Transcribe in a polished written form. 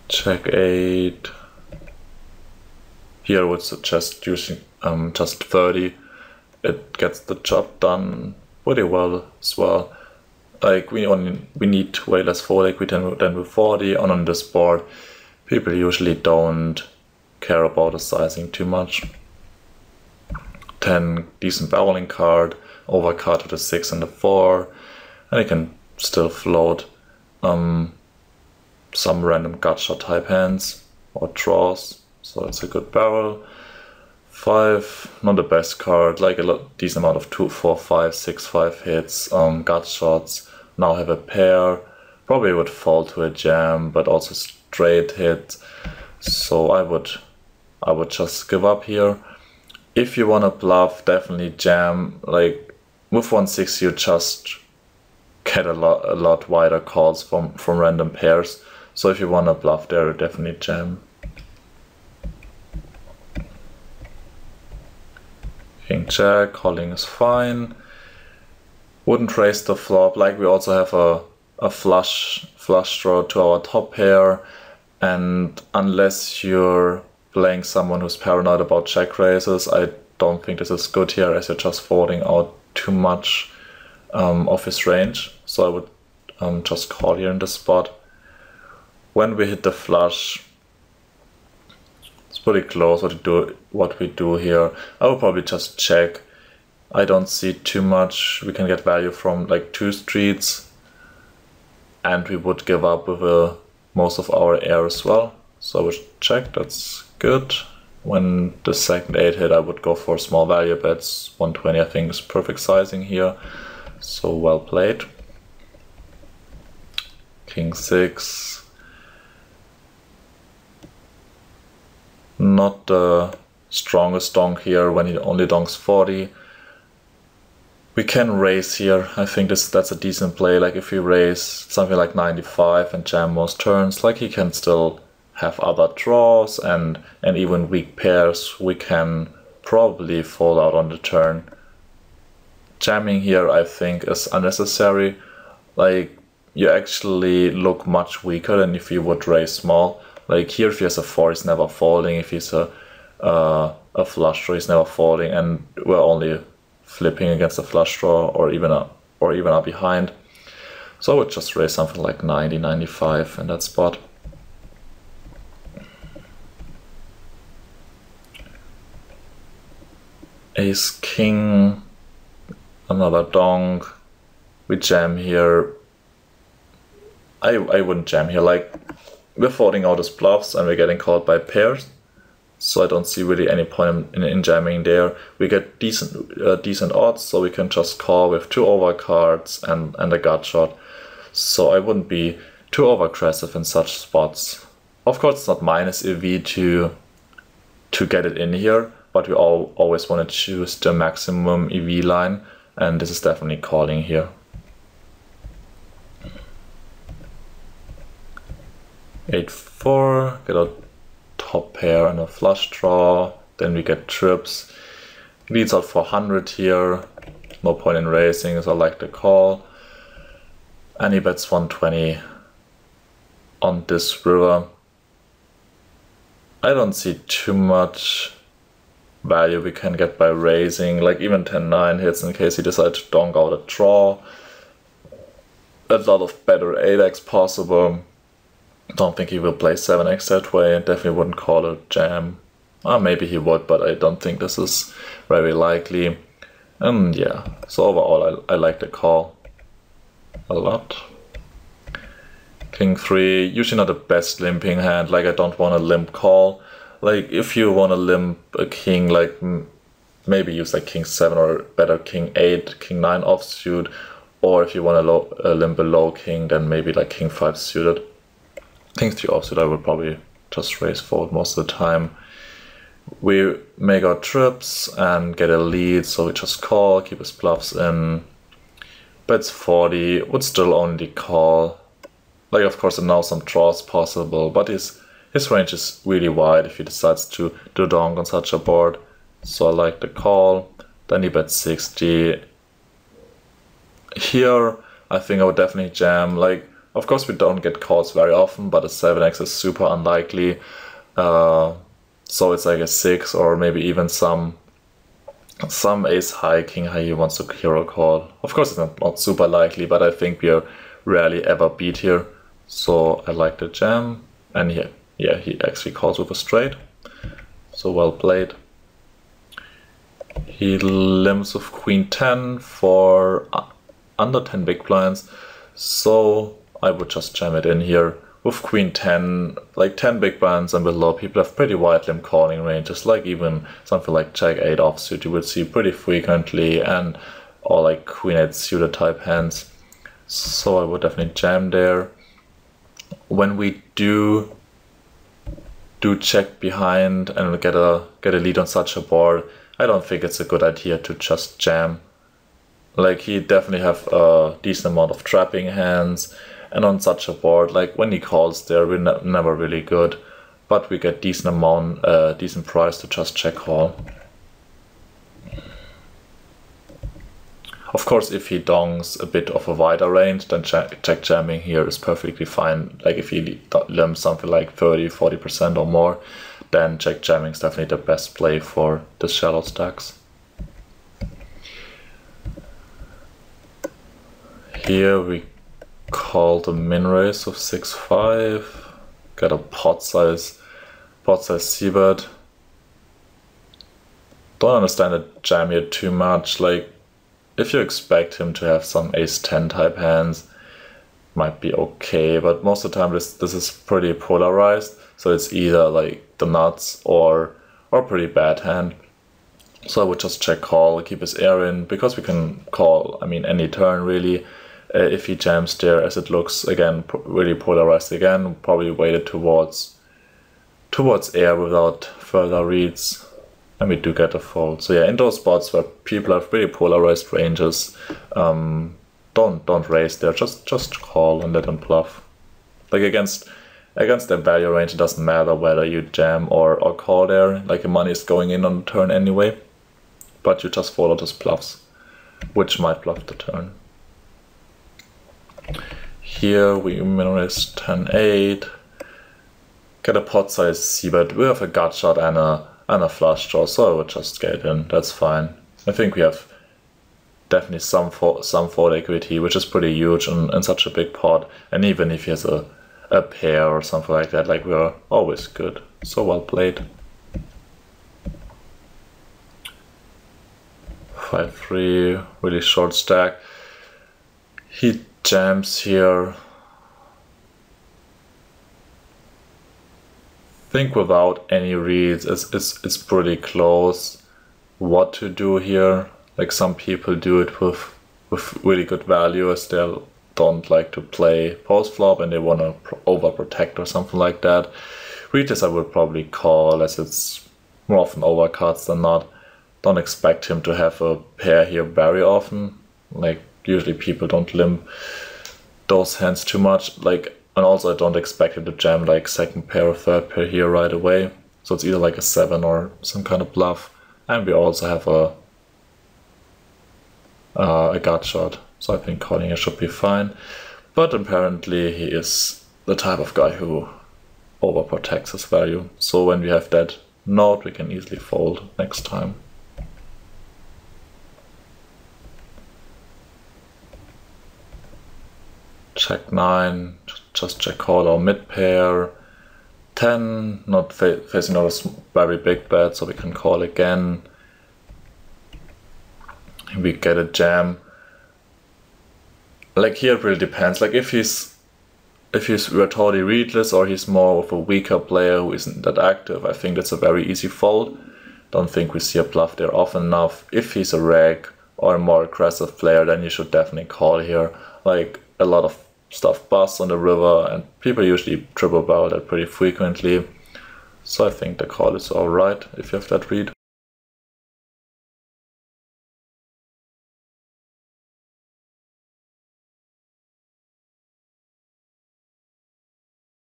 Check 8. Here I would suggest using just 30. It gets the job done pretty well as well. Like we need way less fold equity than with 40. And on this board, people usually don't care about the sizing too much. 10, decent barreling card, overcard to the 6 and the 4, and you can still float some random gutshot type hands or draws, so it's a good barrel. 5, not the best card, like a decent amount of 2, 4, 5, 6, 5 hits, gutshots. Now have a pair, probably would fall to a jam, but also straight hit, so I would just give up here. If you want to bluff, definitely jam. Like with 1/6 you just get a lot wider calls from random pairs, so if you want to bluff there, definitely jam. King Jack, calling is fine. Wouldn't raise the flop. Like we also have a flush draw to our top pair, and unless you're playing someone who's paranoid about check raises, I don't think this is good here, as you're just folding out too much of his range. So I would just call here in this spot. When we hit the flush, it's pretty close what we do here. I would probably just check. I don't see too much. We can get value from like 2 streets, and we would give up with most of our air as well. So I would check, that's good. When the second 8 hit, I would go for small value bets. 120 I think is perfect sizing here, so well played. King 6. Not the strongest donk here when he only donks 40. We can raise here. I think that's a decent play. Like if we raise something like 95 and jam most turns, like he can still have other draws and even weak pairs, we can probably fall out on the turn. Jamming here I think is unnecessary. Like you actually look much weaker than if you would raise small. Like here if he has a 4 he's never folding, if he's a flush draw he's never folding, and we're only flipping against a flush draw or even a behind. So I would just raise something like 90, 95 in that spot. Ace King, another donk. We jam here. I wouldn't jam here. Like we're folding out his bluffs and we're getting called by pairs, so I don't see really any point in jamming there. We get decent odds, so we can just call with 2 overcards and a gut shot. So I wouldn't be too over aggressive in such spots. Of course, it's not minus EV to get it in here, but we always want to choose the maximum EV line, and this is definitely calling here. 8-4, get a top pair and a flush draw, then we get trips. Leads out for 100 here, no point in raising, so I like the call. And he bets 120 on this river. I don't see too much value we can get by raising, like even 10-9 hits in case he decides to donk out a draw. A lot of better 8x possible. Don't think he will play 7x that way, and definitely wouldn't call a jam. Maybe he would, but I don't think this is very likely. And yeah, so overall I like the call a lot. King 3, usually not the best limping hand. Like I don't want a limp call. Like if you want to limp a king, like maybe use like King 7 or better King 8, King 9 offsuit. Or if you want to limp a low king, then maybe like King 5 suited. King 3 offsuit I would probably just raise fold most of the time. We make our trips and get a lead, so we just call, keep his bluffs in. Bets 40, would still only call. Like of course now some draws possible, but his range is really wide if he decides to do donk on such a board. So I like the call. Then he bets 60. Here I think I would definitely jam. Like Of course we don't get calls very often, but a 7x is super unlikely. So it's like a 6 or maybe even some ace high, king high he wants to hero call. Of course it's not super likely, but I think we are rarely ever beat here. So I like the jam, and yeah, he actually calls with a straight. So well played. He limps with queen 10 for under 10 big blinds. So I would just jam it in here. With queen 10, like 10 big blinds and below, people have pretty wide limp calling ranges, like even something like jack 8 offsuit you would see pretty frequently, and or like queen 8 suited type hands. So I would definitely jam there. When we do check behind and get a lead on such a board, I don't think it's a good idea to just jam. Like, he definitely have a decent amount of trapping hands, and on such a board, like when he calls there, we're never really good, but we get decent price to just check call. Of course, if he dongs a bit of a wider range, then check jamming here is perfectly fine. Like if he limps something like 30-40% or more, then check jamming is definitely the best play for the shallow stacks. Here we call the min raise of 6-5, get a pot size c-bet. Don't understand the jam here too much. Like, if you expect him to have some ace-10 type hands, might be okay, but most of the time this is pretty polarized, so it's either like the nuts or pretty bad hand. So I would just check call, keep his air in, because we can call, I mean, any turn really. If he jams there, as it looks again really polarized again, probably weighted towards air without further reads, and we do get a fold. So yeah, in those spots where people have really polarized ranges, don't raise there, just call and let them bluff. Like against their value range, it doesn't matter whether you jam or call there, like the money is going in on the turn anyway, but you just follow those bluffs, which might bluff the turn. Here we min raise 10-8, get a pot size c-bet. We have a gut shot and a flush draw, so I would just get in, that's fine. I think we have definitely some fold equity, which is pretty huge in such a big pot, and even if he has a pair or something like that, like, we're always good. So well played. 5-3, really short stack. He jams here. I think without any reads, it's pretty close what to do here. Like, some people do it with really good value, as they don't like to play post flop and they want to overprotect or something like that. Reads I would probably call, as it's more often overcuts than not. Don't expect him to have a pair here very often. Like, usually people don't limp those hands too much. Like, and also I don't expect him to jam like second pair or third pair here right away. So it's either like a 7 or some kind of bluff. And we also have a gut shot. So I think calling here should be fine. But apparently he is the type of guy who overprotects his value. So when we have that note, we can easily fold next time. Check 9, just check call our mid pair. 10, not facing our very big bet, so we can call again. We get a jam. Like, here it really depends. Like, if we're totally readless, or he's more of a weaker player who isn't that active, I think that's a very easy fold. Don't think we see a bluff there often enough. If he's a reg or a more aggressive player, then you should definitely call here. Like, a lot of stuff busts on the river, and people usually triple barrel that pretty frequently. So I think the call is alright if you have that read.